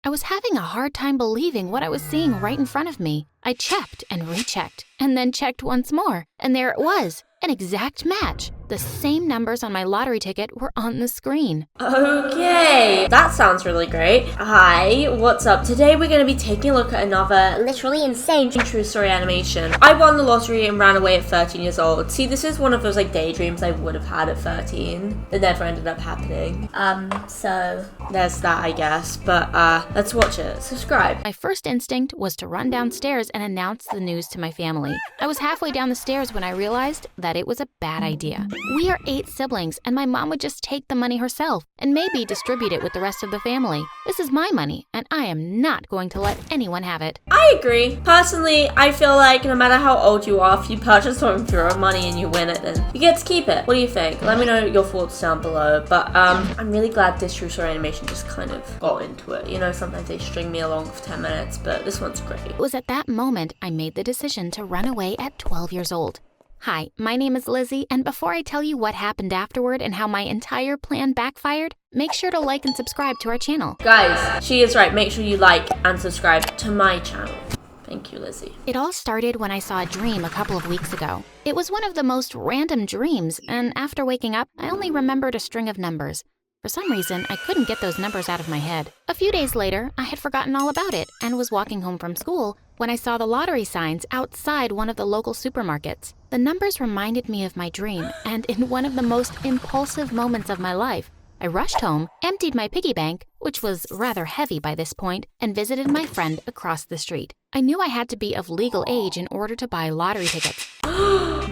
I was having a hard time believing what I was seeing right in front of me. I checked and rechecked, and then checked once more, and there it was, an exact match. The same numbers on my lottery ticket were on the screen. Okay, that sounds really great. Hi, what's up? Today we're going to be taking a look at another literally insane true story animation. I won the lottery and ran away at 13 years old. See, this is one of those like daydreams I would have had at 13 that never ended up happening. So there's that, I guess, but let's watch it. Subscribe. My first instinct was to run downstairs and announce the news to my family. I was halfway down the stairs when I realized that it was a bad idea. We are 8 siblings, and my mom would just take the money herself and maybe distribute it with the rest of the family. This is my money, and I am not going to let anyone have it. I agree. Personally, I feel like no matter how old you are, if you purchase something with your own money and you win it, then you get to keep it. What do you think? Let me know your thoughts down below. But I'm really glad this true story animation just kind of got into it. You know, sometimes they string me along for 10 minutes, but this one's great. It was at that moment I made the decision to run away at 12 years old. Hi, my name is Lizzie, and before I tell you what happened afterward and how my entire plan backfired, make sure to like and subscribe to our channel. Guys, she is right. Make sure you like and subscribe to my channel. Thank you, Lizzie. It all started when I saw a dream a couple of weeks ago. It was one of the most random dreams, and after waking up, I only remembered a string of numbers. For some reason, I couldn't get those numbers out of my head. A few days later, I had forgotten all about it and was walking home from school when I saw the lottery signs outside one of the local supermarkets. The numbers reminded me of my dream, and in one of the most impulsive moments of my life, I rushed home, emptied my piggy bank, which was rather heavy by this point, and visited my friend across the street. I knew I had to be of legal age in order to buy lottery tickets.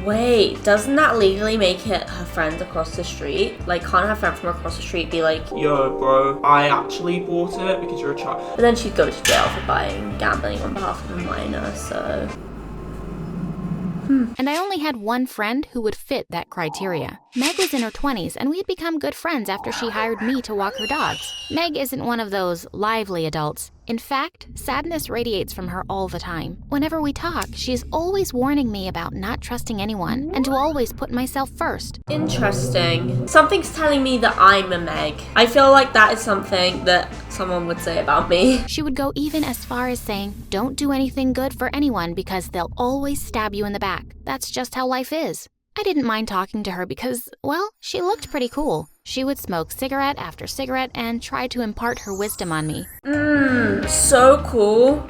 Wait, doesn't that legally make it her friend across the street? Like, can't her friend from across the street be like, yo, bro, I actually bought it because you're a child? But then she'd go to jail for gambling on behalf of a minor, so... And I only had one friend who would fit that criteria. Meg was in her 20s, and we had become good friends after she hired me to walk her dogs. Meg isn't one of those lively adults. In fact, sadness radiates from her all the time. Whenever we talk, she is always warning me about not trusting anyone and to always put myself first. Interesting. Something's telling me that I'm a Meg. I feel like that is something that someone would say about me. She would go even as far as saying, don't do anything good for anyone because they'll always stab you in the back. That's just how life is. I didn't mind talking to her because, well, she looked pretty cool. She would smoke cigarette after cigarette and try to impart her wisdom on me. So cool.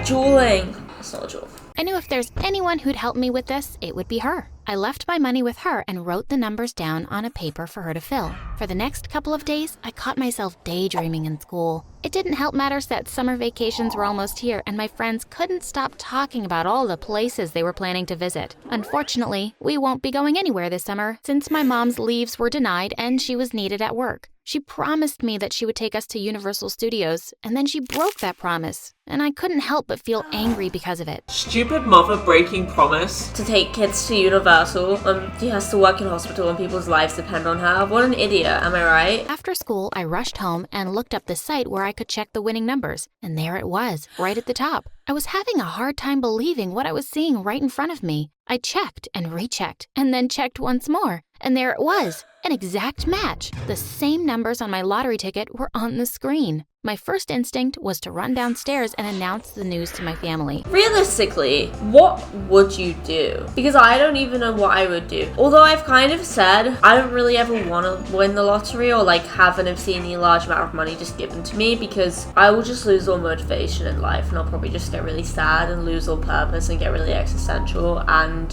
Juuling. That's not a jewel. I knew if there's anyone who'd help me with this, it would be her. I left my money with her and wrote the numbers down on a paper for her to fill. For the next couple of days, I caught myself daydreaming in school. It didn't help matters that summer vacations were almost here and my friends couldn't stop talking about all the places they were planning to visit. Unfortunately, we won't be going anywhere this summer since my mom's leaves were denied and she was needed at work. She promised me that she would take us to Universal Studios, and then she broke that promise, and I couldn't help but feel angry because of it. Stupid mother breaking promise. To take kids to Universal, she has to work in hospital and people's lives depend on her. What an idiot, am I right? After school, I rushed home and looked up the site where I could check the winning numbers, and there it was, right at the top. I was having a hard time believing what I was seeing right in front of me. I checked and rechecked, and then checked once more, and there it was, an exact match. The same numbers on my lottery ticket were on the screen. My first instinct was to run downstairs and announce the news to my family. Realistically, what would you do? Because I don't even know what I would do. Although I've kind of said I don't really ever want to win the lottery or like have an obscenely large amount of money just given to me because I will just lose all motivation in life and I'll probably just get really sad and lose all purpose and get really existential and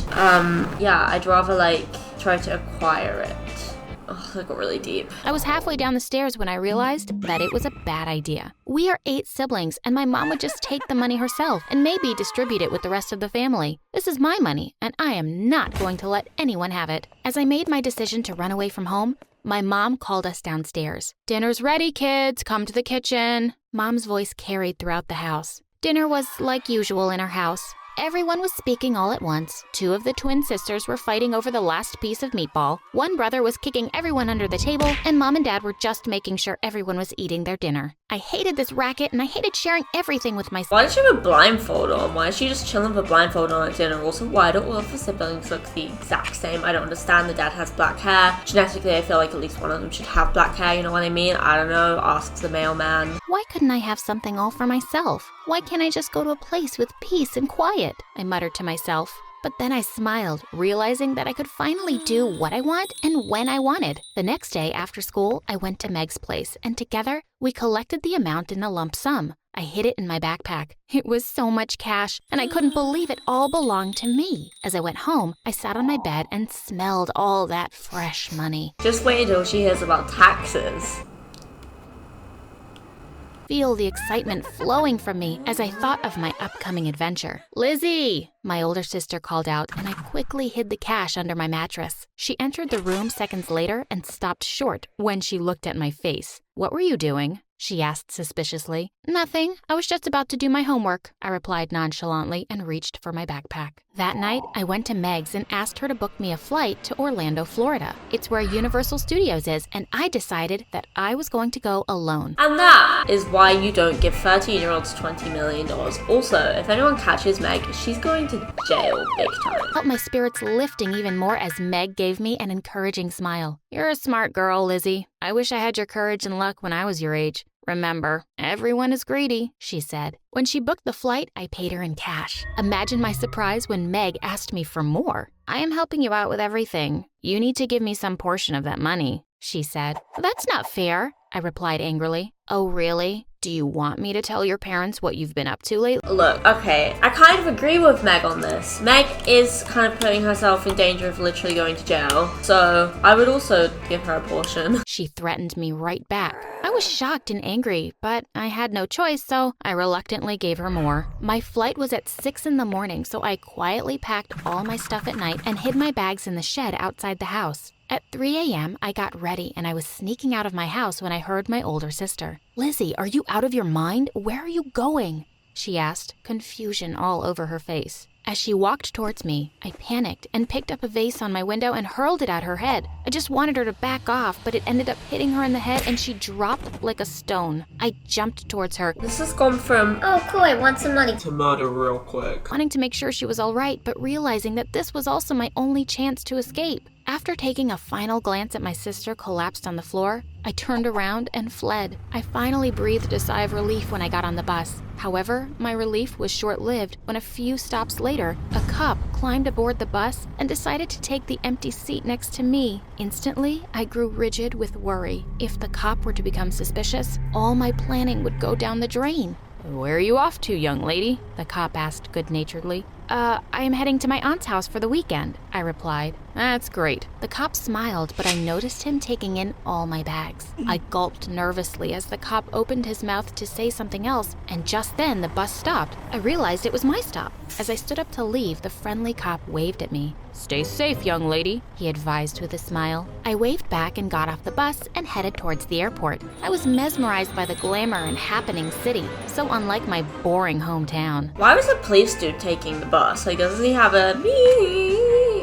yeah, I'd rather like try to acquire it. Oh, that got really deep. I was halfway down the stairs when I realized that it was a bad idea. We are 8 siblings, and my mom would just take the money herself and maybe distribute it with the rest of the family. This is my money, and I am not going to let anyone have it. As I made my decision to run away from home, my mom called us downstairs. "Dinner's ready, kids. Come to the kitchen." Mom's voice carried throughout the house. Dinner was like usual in our house. Everyone was speaking all at once. Two of the twin sisters were fighting over the last piece of meatball. One brother was kicking everyone under the table, and Mom and Dad were just making sure everyone was eating their dinner. I hated this racket, and I hated sharing everything with my Why did she have a blindfold on? Why is she just chilling with a blindfold on at dinner? Also, why do all of the siblings look the exact same? I don't understand. The dad has black hair. Genetically, I feel like at least one of them should have black hair, you know what I mean? I don't know, asks the mailman. Why couldn't I have something all for myself? Why can't I just go to a place with peace and quiet? I muttered to myself. But then I smiled, realizing that I could finally do what I want and when I wanted. The next day after school, I went to Meg's place, and together, we collected the amount in a lump sum. I hid it in my backpack. It was so much cash, and I couldn't believe it all belonged to me. As I went home, I sat on my bed and smelled all that fresh money. Just wait until she hears about taxes. Feel the excitement flowing from me as I thought of my upcoming adventure. "Lizzie!" my older sister called out, and I quickly hid the cash under my mattress. She entered the room seconds later and stopped short when she looked at my face. "What were you doing?" she asked suspiciously. "Nothing. I was just about to do my homework," I replied nonchalantly and reached for my backpack. That night, I went to Meg's and asked her to book me a flight to Orlando, Florida. It's where Universal Studios is, and I decided that I was going to go alone. And that is why you don't give 13-year-olds $20 million. Also, if anyone catches Meg, she's going to jail big time. Felt my spirits lifting even more as Meg gave me an encouraging smile. "You're a smart girl, Lizzie. I wish I had your courage and luck when I was your age. Remember, everyone is greedy," she said. When she booked the flight, I paid her in cash. Imagine my surprise when Meg asked me for more. "I am helping you out with everything. You need to give me some portion of that money," she said. "That's not fair," I replied angrily. "Oh, really? Do you want me to tell your parents what you've been up to lately?" Look, okay, I kind of agree with Meg on this. Meg is kind of putting herself in danger of literally going to jail, so I would also give her a portion. She threatened me right back. I was shocked and angry, but I had no choice, so I reluctantly gave her more. My flight was at 6 in the morning, so I quietly packed all my stuff at night and hid my bags in the shed outside the house. At 3 a.m., I got ready and I was sneaking out of my house when I heard my older sister. "Lizzie, are you out of your mind? Where are you going?" she asked, confusion all over her face. As she walked towards me, I panicked and picked up a vase on my window and hurled it at her head. I just wanted her to back off, but it ended up hitting her in the head and she dropped like a stone. I jumped towards her, This has gone from, "Oh cool, I want some money," To murder real quick. wanting to make sure she was all right, but realizing that this was also my only chance to escape. After taking a final glance at my sister collapsed on the floor, I turned around and fled. I finally breathed a sigh of relief when I got on the bus. However, my relief was short-lived when a few stops later, a cop climbed aboard the bus and decided to take the empty seat next to me. Instantly, I grew rigid with worry. If the cop were to become suspicious, all my planning would go down the drain. "Where are you off to, young lady?" the cop asked good-naturedly. I am heading to my aunt's house for the weekend," I replied. "That's great." The cop smiled, but I noticed him taking in all my bags. I gulped nervously as the cop opened his mouth to say something else, and just then the bus stopped. I realized it was my stop. As I stood up to leave, the friendly cop waved at me. "Stay safe, young lady," he advised with a smile. I waved back and got off the bus and headed towards the airport. I was mesmerized by the glamour and happening city, so unlike my boring hometown. Why was a police dude taking the bus? Like, doesn't he have a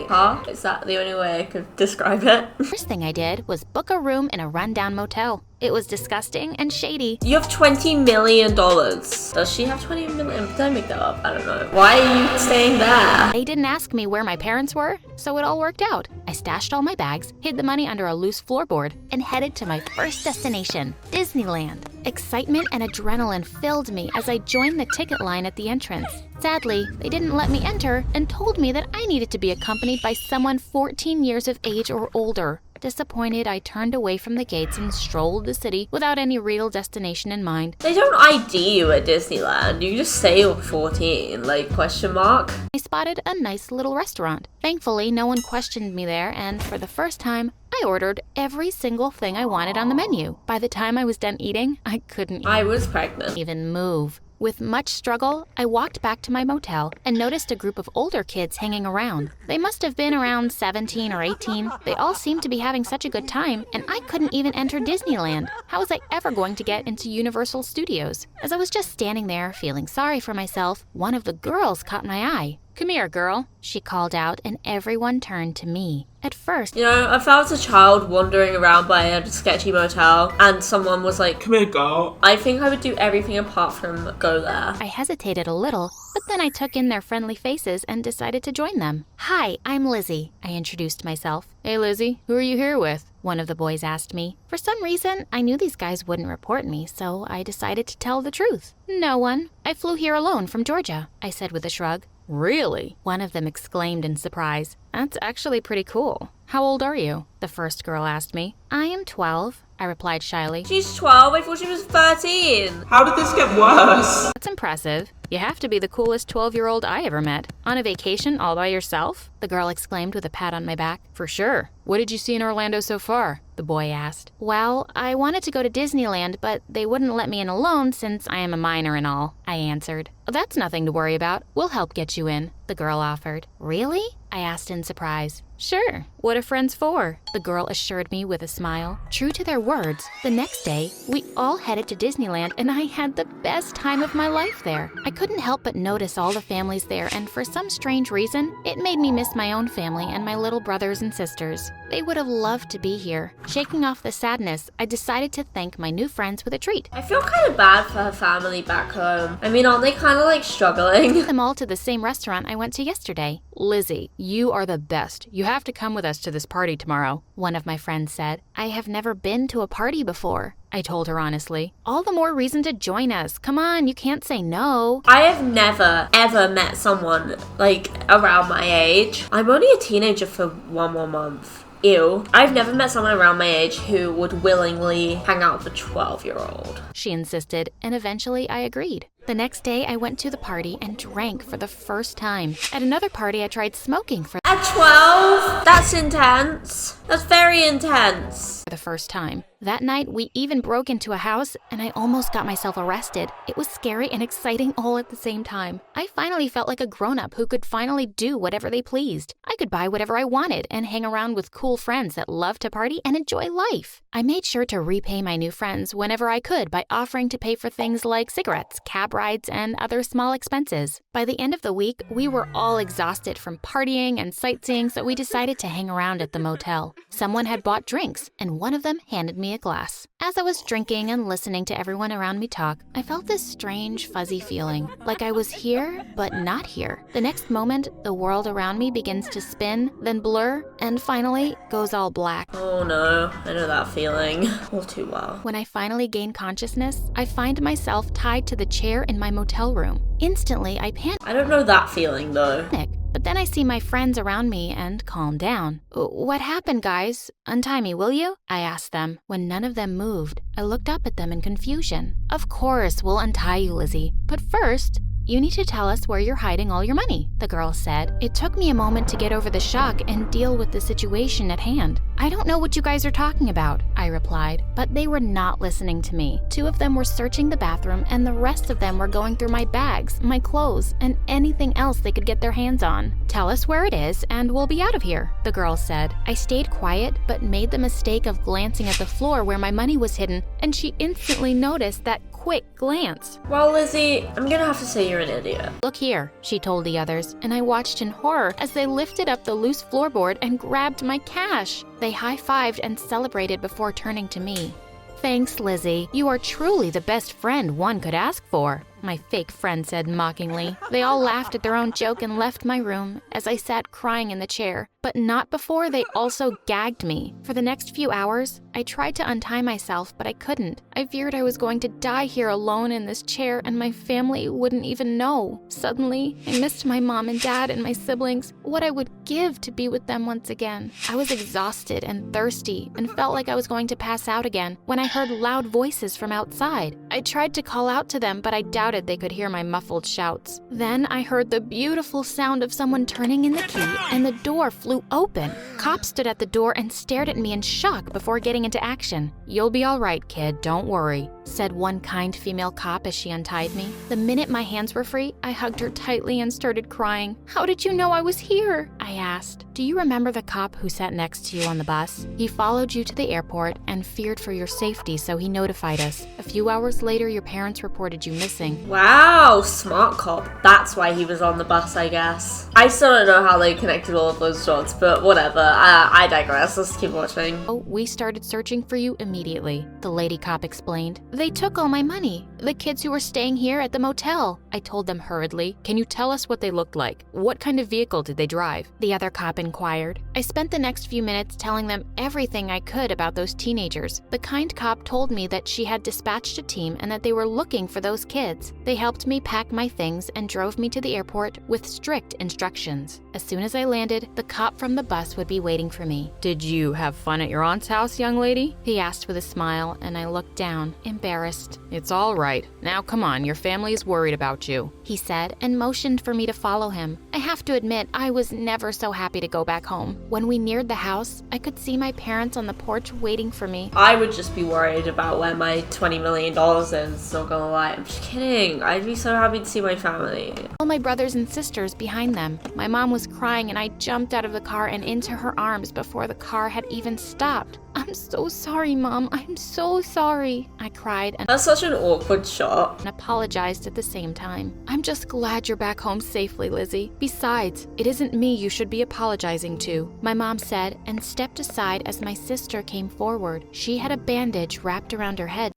car? Is that the only way I could describe it? First thing I did was book a room in a rundown motel. It was disgusting and shady. You have $20 million. Does she have 20 million? Did I make that up? I don't know. Why are you staying there? They didn't ask me where my parents were, so it all worked out. I stashed all my bags, hid the money under a loose floorboard, and headed to my first destination, Disneyland. Excitement and adrenaline filled me as I joined the ticket line at the entrance. Sadly, they didn't let me enter and told me that I needed to be accompanied by someone 14 years of age or older. Disappointed, I turned away from the gates and strolled the city without any real destination in mind. They don't ID you at Disneyland. You just say you're 14, like, question mark. I spotted a nice little restaurant. Thankfully, no one questioned me there, and for the first time, I ordered every single thing I wanted on the menu. By the time I was done eating, I couldn't I was pregnant. even move. With much struggle, I walked back to my motel and noticed a group of older kids hanging around. They must have been around 17 or 18. They all seemed to be having such a good time, and I couldn't even enter Disneyland. How was I ever going to get into Universal Studios? As I was just standing there, feeling sorry for myself, one of the girls caught my eye. "Come here, girl," she called out, and everyone turned to me. At first, You know, if I was a child wandering around by a sketchy motel and someone was like, Come here, girl. I think I would do everything apart from go there. I hesitated a little, but then I took in their friendly faces and decided to join them. "Hi, I'm Lizzie," I introduced myself. "Hey, Lizzie, who are you here with?" one of the boys asked me. For some reason, I knew these guys wouldn't report me, so I decided to tell the truth. "No one. I flew here alone from Georgia," I said with a shrug. "Really?" one of them exclaimed in surprise. "That's actually pretty cool. How old are you?" the first girl asked me. "I am 12, I replied shyly. She's 12, I thought she was 13. How did this get worse? "That's impressive. You have to be the coolest 12-year-old I ever met. On a vacation all by yourself?" the girl exclaimed with a pat on my back. "For sure. What did you see in Orlando so far?" the boy asked. "Well, I wanted to go to Disneyland, but they wouldn't let me in alone since I am a minor and all," I answered. "That's nothing to worry about. We'll help get you in," the girl offered. "Really?" I asked in surprise. "Sure. What are friends for?" the girl assured me with a smile. True to their words, the next day, we all headed to Disneyland and I had the best time of my life there. I couldn't help but notice all the families there, and for some strange reason, it made me miss my own family and my little brothers and sisters. They would have loved to be here. Shaking off the sadness, I decided to thank my new friends with a treat. I feel kind of bad for her family back home. I mean, aren't they kind of like struggling? Took them all to the same restaurant I went to yesterday. "Lizzie, you are the best. You have to come with us to this party tomorrow," one of my friends said. "I have never been to a party before," I told her honestly. "All the more reason to join us. Come on, you can't say no." I have never, ever met someone like around my age. I'm only a teenager for 1 more month. Ew. I've never met someone around my age who would willingly hang out with a 12-year-old. She insisted, and eventually I agreed. The next day, I went to the party and drank for the first time. At another party, I tried smoking for At 12? That's intense. That's very intense. the first time. That night, we even broke into a house, and I almost got myself arrested. It was scary and exciting all at the same time. I finally felt like a grown-up who could finally do whatever they pleased. I could buy whatever I wanted and hang around with cool friends that love to party and enjoy life. I made sure to repay my new friends whenever I could by offering to pay for things like cigarettes, cab rides, and other small expenses. By the end of the week, we were all exhausted from partying and sightseeing, so we decided to hang around at the motel. Someone had bought drinks, and one of them handed me a glass. As I was drinking and listening to everyone around me talk, I felt this strange, fuzzy feeling, like I was here, but not here. The next moment, the world around me begins to spin, then blur, and finally goes all black. Oh no, I know that feeling all too well. When I finally gain consciousness, I find myself tied to the chair in my motel room. Instantly, I I don't know that feeling though. panic, but then I see my friends around me and calm down. "What happened, guys? Untie me, will you?" I asked them. When none of them moved, I looked up at them in confusion. "Of course, we'll untie you, Lizzie. But first, you need to tell us where you're hiding all your money," the girl said. It took me a moment to get over the shock and deal with the situation at hand. "I don't know what you guys are talking about," I replied, but they were not listening to me. Two of them were searching the bathroom, and the rest of them were going through my bags, my clothes, and anything else they could get their hands on. "Tell us where it is, and we'll be out of here," the girl said. I stayed quiet, but made the mistake of glancing at the floor where my money was hidden, and she instantly noticed that quick glance. Well, Lizzie, I'm gonna have to say you're an idiot. "Look here," she told the others, and I watched in horror as they lifted up the loose floorboard and grabbed my cash. They high-fived and celebrated before turning to me. "Thanks, Lizzie. You are truly the best friend one could ask for," my fake friend said mockingly. They all laughed at their own joke and left my room as I sat crying in the chair, but not before they also gagged me. For the next few hours, I tried to untie myself, but I couldn't. I feared I was going to die here alone in this chair and my family wouldn't even know. Suddenly, I missed my mom and dad and my siblings, what I would give to be with them once again. I was exhausted and thirsty and felt like I was going to pass out again when I heard loud voices from outside. I tried to call out to them, but I doubted doubted they could hear my muffled shouts. Then I heard the beautiful sound of someone turning in the key, and the door flew open. Cops stood at the door and stared at me in shock before getting into action. "You'll be all right, kid, don't worry," said one kind female cop as she untied me. The minute my hands were free, I hugged her tightly and started crying. "How did you know I was here?" I asked. "Do you remember the cop who sat next to you on the bus? He followed you to the airport and feared for your safety, so he notified us. A few hours later, your parents reported you missing." Wow, smart cop. That's why he was on the bus, I guess. I still don't know how they connected all of those dots, but whatever. I digress. Let's keep watching. "Oh, we started searching for you immediately," the lady cop explained. "They took all my money. The kids who were staying here at the motel," I told them hurriedly. "Can you tell us what they looked like? What kind of vehicle did they drive?" the other cop inquired. I spent the next few minutes telling them everything I could about those teenagers. The kind cop told me that she had dispatched a team and that they were looking for those kids. They helped me pack my things and drove me to the airport with strict instructions. As soon as I landed, the cop from the bus would be waiting for me. "Did you have fun at your aunt's house, young lady?" he asked with a smile, and I looked down, embarrassed. "It's all right. Now come on, your family is worried about you," he said, and motioned for me to follow him. I have to admit, I was never so happy to go back home. When we neared the house, I could see my parents on the porch waiting for me. I would just be worried about where my $20 million is, not gonna lie. I'm just kidding. I'd be so happy to see my family. All my brothers and sisters behind them. My mom was crying and I jumped out of the car and into her arms before the car had even stopped. "I'm so sorry, Mom. I'm so sorry," I cried and That's such an awkward shot. apologized at the same time. "I'm just glad you're back home safely, Lizzie. Besides, it isn't me you should be apologizing to," my mom said and stepped aside as my sister came forward. She had a bandage wrapped around her head.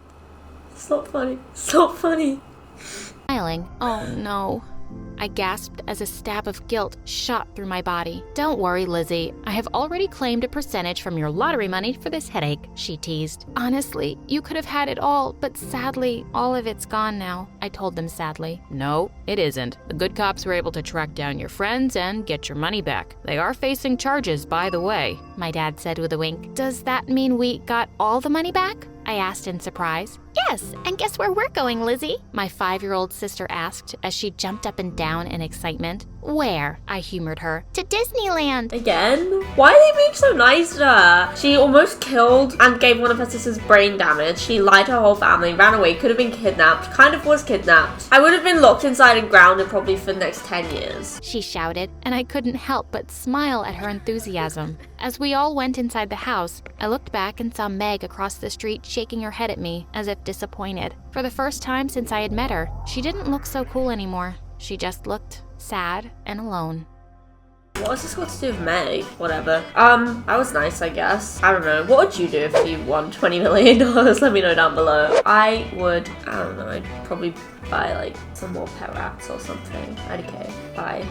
It's not funny. It's not funny. Smiling. "Oh no," I gasped as a stab of guilt shot through my body. "Don't worry, Lizzie. I have already claimed a percentage from your lottery money for this headache," she teased. "Honestly, you could have had it all, but sadly, all of it's gone now," I told them sadly. "No, it isn't. The good cops were able to track down your friends and get your money back. They are facing charges, by the way," my dad said with a wink. "Does that mean we got all the money back?" I asked in surprise. "Yes, and guess where we're going, Lizzie?" my 5-year-old sister asked as she jumped up and down in excitement. "Where?" I humored her. "To Disneyland." Again? Why are they being so nice to her? She almost killed and gave one of her sisters brain damage. She lied to her whole family, ran away, could have been kidnapped, kind of was kidnapped. I would have been locked inside and grounded probably for the next 10 years. She shouted, and I couldn't help but smile at her enthusiasm. As we all went inside the house, I looked back and saw Meg across the street shaking her head at me as if disappointed. For the first time since I had met her, she didn't look so cool anymore. She just looked sad and alone. What has this got to do with Meg? Whatever. That was nice, I guess. I don't know. What would you do if you won $20 million? Let me know down below. I don't know, I'd probably buy like some more pet rats or something. I'd okay. Bye.